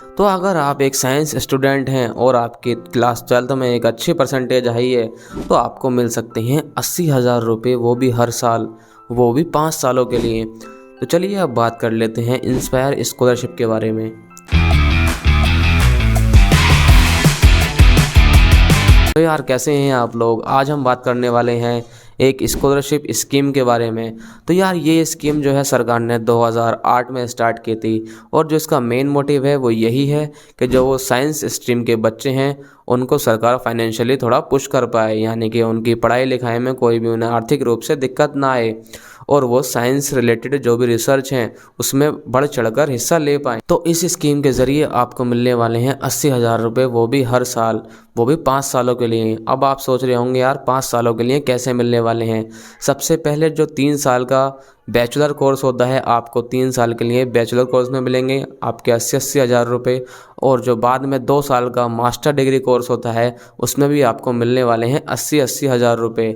तो अगर आप एक साइंस स्टूडेंट हैं और आपकी क्लास 12th में एक अच्छी परसेंटेज आई है तो आपको मिल सकते हैं 80,000 रुपये, वो भी हर साल, वो भी 5 सालों के लिए। तो चलिए अब बात कर लेते हैं इंस्पायर स्कॉलरशिप के बारे में। तो यार कैसे हैं आप लोग। आज हम बात करने वाले हैं एक स्कॉलरशिप स्कीम के बारे में। तो यार ये स्कीम जो है सरकार ने 2008 में स्टार्ट की थी और जो इसका मेन मोटिव है वो यही है कि जो वो साइंस स्ट्रीम के बच्चे हैं उनको सरकार फाइनेंशियली थोड़ा पुश कर पाए, यानी कि उनकी पढ़ाई लिखाई में कोई भी उन्हें आर्थिक रूप से दिक्कत ना आए और वो साइंस रिलेटेड जो भी रिसर्च हैं उसमें बढ़ चढ़कर हिस्सा ले पाएँ। तो इस स्कीम के ज़रिए आपको मिलने वाले हैं 80,000 रुपये, वो भी हर साल, वो भी 5 सालों के लिए। अब आप सोच रहे होंगे यार 5 सालों के लिए कैसे मिलने वाले हैं। सबसे पहले जो 3 साल का बैचलर कोर्स होता है, आपको 3 साल के लिए बैचलर कोर्स में मिलेंगे आपके 80,000 रुपये, और जो बाद में 2 साल का मास्टर डिग्री कोर्स होता है उसमें भी आपको मिलने वाले हैं 80,000 रुपये।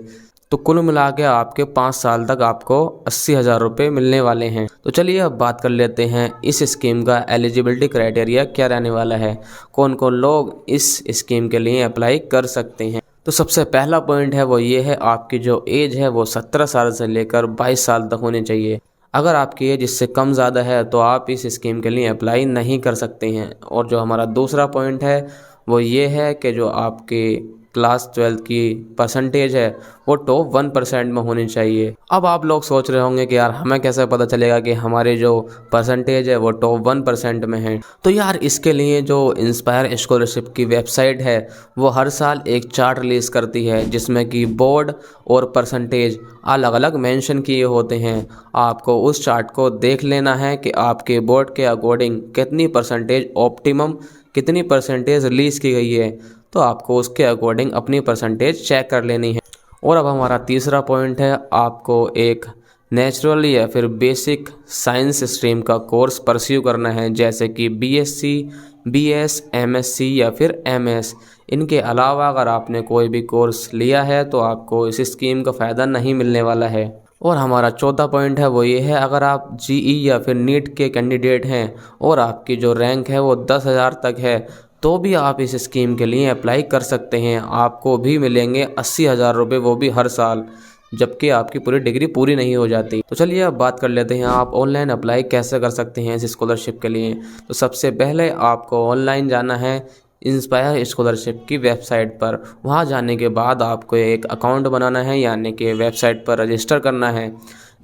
तो कुल मिला के आपके 5 साल तक आपको 80,000 रुपये मिलने वाले हैं। तो चलिए अब बात कर लेते हैं इस स्कीम का एलिजिबिलिटी क्राइटेरिया क्या रहने वाला है, कौन कौन लोग इस स्कीम के लिए अप्लाई कर सकते हैं। तो सबसे पहला पॉइंट है वो ये है, आपकी जो एज है वो 17 साल से लेकर 22 साल तक होनी चाहिए। अगर आपकी एज इससे कम ज़्यादा है तो आप इस स्कीम के लिए अप्लाई नहीं कर सकते हैं। और जो हमारा दूसरा पॉइंट है वो ये है कि जो आपके क्लास 12th की परसेंटेज है वो टॉप 1% में होनी चाहिए। अब आप लोग सोच रहे होंगे कि यार हमें कैसे पता चलेगा कि हमारे जो परसेंटेज है वो टॉप 1% में है। तो यार इसके लिए जो इंस्पायर स्कॉलरशिप की वेबसाइट है वो हर साल एक चार्ट रिलीज़ करती है जिसमें कि बोर्ड और परसेंटेज अलग अलग मेंशन किए होते हैं। आपको उस चार्ट को देख लेना है कि आपके बोर्ड के अकॉर्डिंग कितनी परसेंटेज ऑप्टिमम, कितनी परसेंटेज रिलीज़ की गई है, तो आपको उसके अकॉर्डिंग अपनी परसेंटेज चेक कर लेनी है। और अब हमारा तीसरा पॉइंट है, आपको एक नेचुरल या फिर बेसिक साइंस स्ट्रीम का कोर्स परस्यू करना है, जैसे कि बीएससी, बीएस, एमएससी या फिर एमएस। इनके अलावा अगर आपने कोई भी कोर्स लिया है तो आपको इस स्कीम का फ़ायदा नहीं मिलने वाला है। और हमारा चौथा पॉइंट है वो ये है, अगर आप जीई या फिर नीट के कैंडिडेट हैं और आपकी जो रैंक है वो 10,000 तक है तो भी आप इस स्कीम के लिए अप्लाई कर सकते हैं। आपको भी मिलेंगे 80,000 रुपये, वो भी हर साल, जबकि आपकी पूरी डिग्री पूरी नहीं हो जाती। तो चलिए अब बात कर लेते हैं आप ऑनलाइन अप्लाई कैसे कर सकते हैं इस स्कॉलरशिप के लिए। तो सबसे पहले आपको ऑनलाइन जाना है इंस्पायर स्कॉलरशिप की वेबसाइट पर। वहां जाने के बाद आपको एक अकाउंट बनाना है, यानी कि वेबसाइट पर रजिस्टर करना है।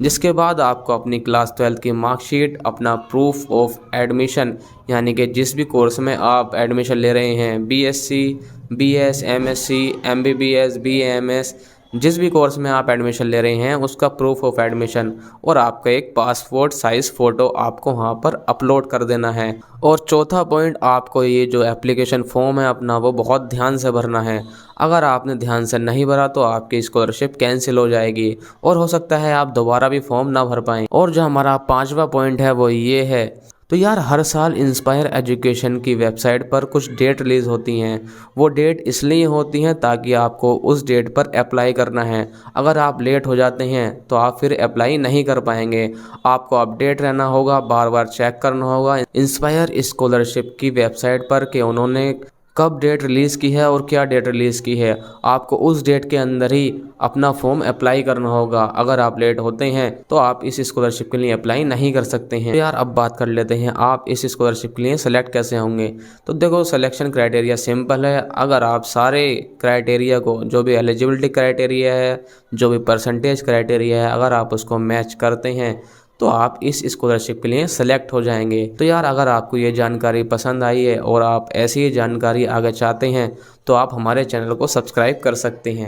जिसके बाद आपको अपनी क्लास 12th की मार्कशीट, अपना प्रूफ ऑफ एडमिशन, यानी कि जिस भी कोर्स में आप एडमिशन ले रहे हैं, BSc, BS, MSc, MBBS, BAMS, जिस भी कोर्स में आप एडमिशन ले रहे हैं उसका प्रूफ ऑफ एडमिशन और आपका एक पासपोर्ट साइज़ फ़ोटो आपको वहाँ पर अपलोड कर देना है। और चौथा पॉइंट, आपको ये जो एप्लीकेशन फॉर्म है अपना वो बहुत ध्यान से भरना है। अगर आपने ध्यान से नहीं भरा तो आपकी स्कॉलरशिप कैंसिल हो जाएगी और हो सकता है आप दोबारा भी फॉर्म ना भर पाएँ। और जो हमारा पाँचवा पॉइंट है वो ये है, तो यार हर साल इंस्पायर एजुकेशन की वेबसाइट पर कुछ डेट रिलीज़ होती हैं। वो डेट इसलिए होती हैं ताकि आपको उस डेट पर अप्लाई करना है। अगर आप लेट हो जाते हैं तो आप फिर अप्लाई नहीं कर पाएंगे। आपको अपडेट रहना होगा, बार बार चेक करना होगा इंस्पायर स्कॉलरशिप की वेबसाइट पर कि उन्होंने कब डेट रिलीज़ की है और क्या डेट रिलीज़ की है। आपको उस डेट के अंदर ही अपना फॉर्म अप्लाई करना होगा। अगर आप लेट होते हैं तो आप इस स्कॉलरशिप के लिए अप्लाई नहीं कर सकते हैं। तो यार अब बात कर लेते हैं आप इस स्कॉलरशिप के लिए सेलेक्ट कैसे होंगे। तो देखो सिलेक्शन क्राइटेरिया सिंपल है। अगर आप सारे क्राइटेरिया को, जो भी एलिजिबिलिटी क्राइटेरिया है, जो भी परसेंटेज क्राइटेरिया है, अगर आप उसको मैच करते हैं तो आप इस स्कॉलरशिप के लिए सेलेक्ट हो जाएंगे। तो यार अगर आपको ये जानकारी पसंद आई है और आप ऐसी ही जानकारी आगे चाहते हैं तो आप हमारे चैनल को सब्सक्राइब कर सकते हैं।